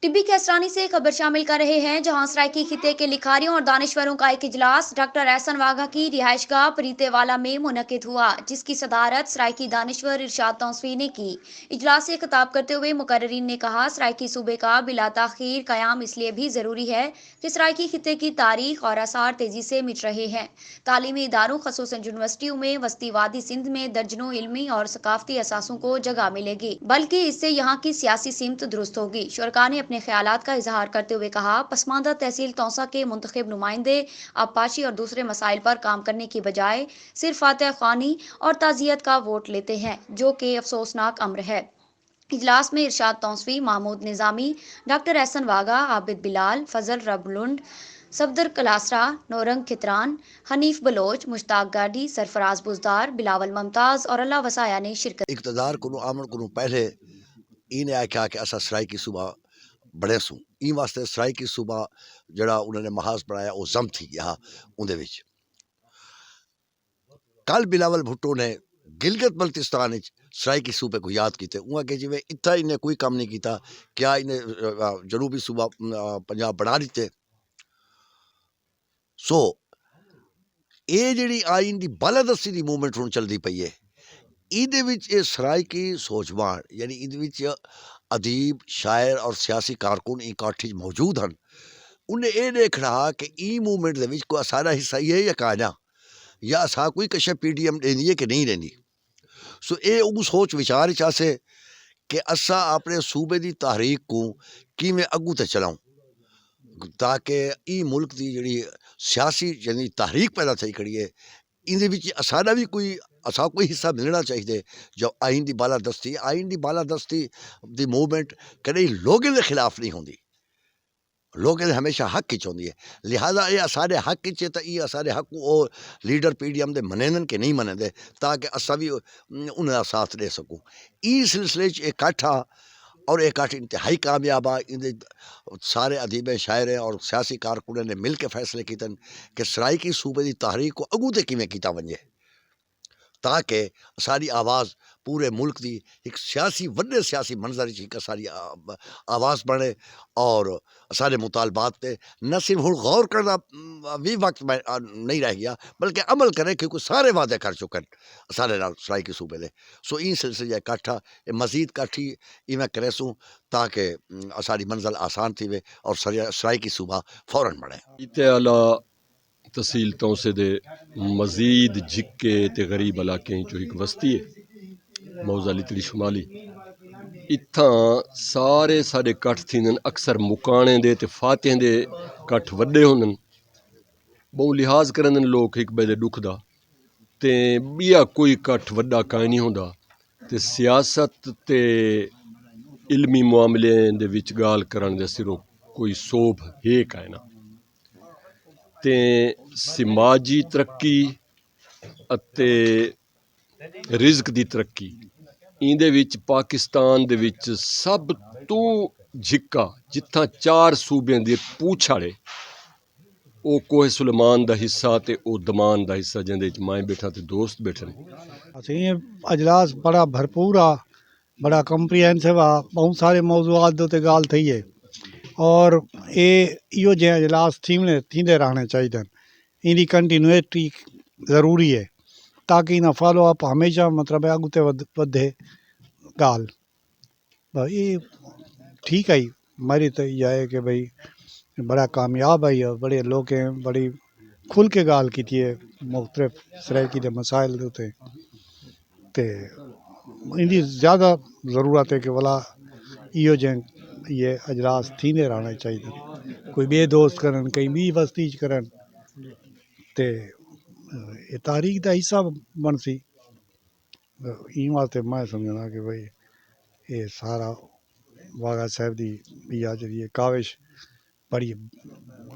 टिब्बी कैसरानी से खबर शामिल कर रहे हैं, जहां सराइकी खिते के लिखारियों और दानिश्वरों का एक इजलास डॉक्टर एहसन वाघा की रिहाइशगाह परीतेवाला में मुनक्किद हुआ, जिसकी सदारत सराइकी दानिश्वर इरशाद तौसीफी ने की। इजलास से खिताब करते हुए मुकर्रिरीन ने कहा, सराइकी सूबे का बिला ताखीर कयाम इसलिए भी जरूरी है कि सराइकी खिते की तारीख और आसार तेजी से मिट रहे हैं। तालीमी इदारों खसूसन यूनिवर्सिटियों में वस्ती वादी सिंध में दर्जनों इल्मी और सकाफती असासों को जगह मिलेगी, बल्कि इससे यहाँ की सियासी सिमत दुरुस्त होगी। शुरका ने अपने ख्यालात का इजहार करते हुए कहा, पसमानदा तहसील तौसा के मुंतखब नुमाइंदे आबपाशी और दूसरे मसाइल पर काम करने की बजाय सिर्फ फातह ख्वानी और ताजियत का वोट लेते हैं, जो कि अफसोसनाक अम्र है। इजलास में इरशाद तौसीफी, महमूद निजामी, डॉक्टर एहसन वागा, आबिद बिलाल, फजल रबलुंड, सफदर कलासरा, नौरंग खितरान, हनीफ बलोच, मुश्ताक गाडी, सरफराज बुजदार, बिलावल मुमताज और अल्लाह वसाया ने शिरकत। इकतदार को आमन को पहले इन्हें आख्या कि असा सराइकी सूबा बड़े सूं ई वास्ते सराइकी सूबा जड़ा उन्होंने महाज बनाया वो जम थी गया उनदे विच। कल बिलावल भुट्टो ने गिलगित बल्तिस्तान सराइकी सूबे को याद किते उहाँ के जिमें इतना इन्हें कोई काम नहीं किया, क्या इन्हें जनूबी सूबा पंजाब बना दिते। सो ये जी आइन की बालादस्ती की मूवमेंट हुण चलती पई है, ਇਹਦੇ ਵਿੱਚ ਇਹ ਸਰਾਇਕੀ ਸੋਚਵਾਨ ਯਾਨੀ ਇਹਦੇ ਵਿੱਚ ਅਦੀਬ ਸ਼ਾਇਰ ਔਰ ਸਿਆਸੀ ਕਾਰਕੁਨ ਇਕੱਠੇ ਮੌਜੂਦ ਹਨ। ਉਹਨੇ ਇਹ ਦੇਖਣਾ ਕਿ ਇਹ ਮੂਵਮੈਂਟ ਦੇ ਵਿੱਚ ਕੋਈ ਸਾਡਾ ਹਿੱਸਾ ਹੀ ਹੈ ਜਾਂ ਕਾਹਦਾ ਜਾਂ ਸਾ ਕੋਈ ਕਸ਼ੇ ਪੀਡੀਐਮ ਦੇਣੀ ਹੈ ਕਿ ਨਹੀਂ ਦੇਣੀ। ਸੋ ਇਹ ਉਹ ਸੋਚ ਵਿਚਾਰ ਚਾਸੇ ਕਿ ਅਸਾਂ ਆਪਣੇ ਸੂਬੇ ਦੀ ਤਹਿਰੀਕ ਨੂੰ ਕਿਵੇਂ ਅੱਗੂ ਤੇ ਚਲਾਉਂ ताकि ई मुल्क की जी सियासी यानी तहरीक पैदा थी खड़ी है। इन्हें साड़ा भी कोई हिस्सा मिलना चाहिए। जो आइन की बालादस्ती दी मूवमेंट कदे लोगों के खिलाफ नहीं होंगी, लोगों ने हमेशा हक हिच होंगी है। लिहाजा ये सारे हक हिच है तो ये सारे हक वो लीडर पीडीएम के मनेंदन कि नहीं मनेंदे ताकि असा भी उनका साथ दे सकूँ। इस सिलसिले इकट्ठा और एक इंतहाई कामयाब आ इन सारे अदीब शायर और सियासी कारकुन ने मिल के फैसले किए कि सराइकी सूबे की तहरीक को अगू तो किमें किया वजे ताकि सारी आवाज़ पूरे मुल्क की एक सियासी वड्डे सियासी मंजर एक सारी आवाज़ बने और सारे मुतालबात पे न सिर्फ हुण गौर करना भी वक्त नहीं रह गया बल्कि अमल करें, क्योंकि सारे वादे कर चुके हैं सारे सराइकी सूबे दे। सो इन सिलसिले कट्ठा मजीद कट्ठी इवें करे सूँ ताकि सारी मंजिल आसान थी वे और सराइकी सूबा फौरन बने। तहसील तौसे दे मजीद झिक्के ते गरीब इलाके चो एक बस्ती है मौजा लितड़ी शुमाली। इत्थां सारे साढ़े कट्ठ थींदन, अक्सर मुकाने दे ते फातें दे कट्ठ वड्डे होंदन। बहु लिहाज करन लोग एक बजे दुख दा ते बिया कोई कट्ठ वड्डा काई नहीं होंदा ते सियासत ते इल्मी मुआमले दे विच गाल करन दे सिरों कोई सोभ है काए ना ते समाजी तरक्की अते रिज़क दी तरक्की इंदे विच पाकिस्तान दे विच सब तो झिक्का जित्थां 4 सूबें दे पूछाड़े ओ कोहे सुलेमान दा हिस्सा ते ओ दमान दा हिस्सा जिंदे च मैं बैठा ते दोस्त बैठे। ये अजलास बड़ा भरपूर आ, बड़ा कंप्रीहेंसिव आ, बहुत सारे मौजूआत ते गाल थी है और यो जे अजलास थींदे रहने चाहिए। इनकी कंटिन्यूटी ज़रूरी है ताकि इन फॉलो अप हमेशा मतलब अगुते वधे गाल। ये ठीक है, मेरी तो यह है कि भाई बड़ा कामयाब है और बड़े लोग हैं, बड़ी खुल के गाल की थी मुख्तलिफ सराइकी के मसाइल होते ते इनकी ज़्यादा ज़रूरत है कि वाला यो जे ये अजलास थींदे रहने चाहिए। कोई बे दोस्त करन कहीं भी बस्ती करन ते ये तारीख का हिस्सा बन सी। इन वास्ते मैं समझना कि भाई ये सारा वाघा साहब की भी आ जी काविश बड़ी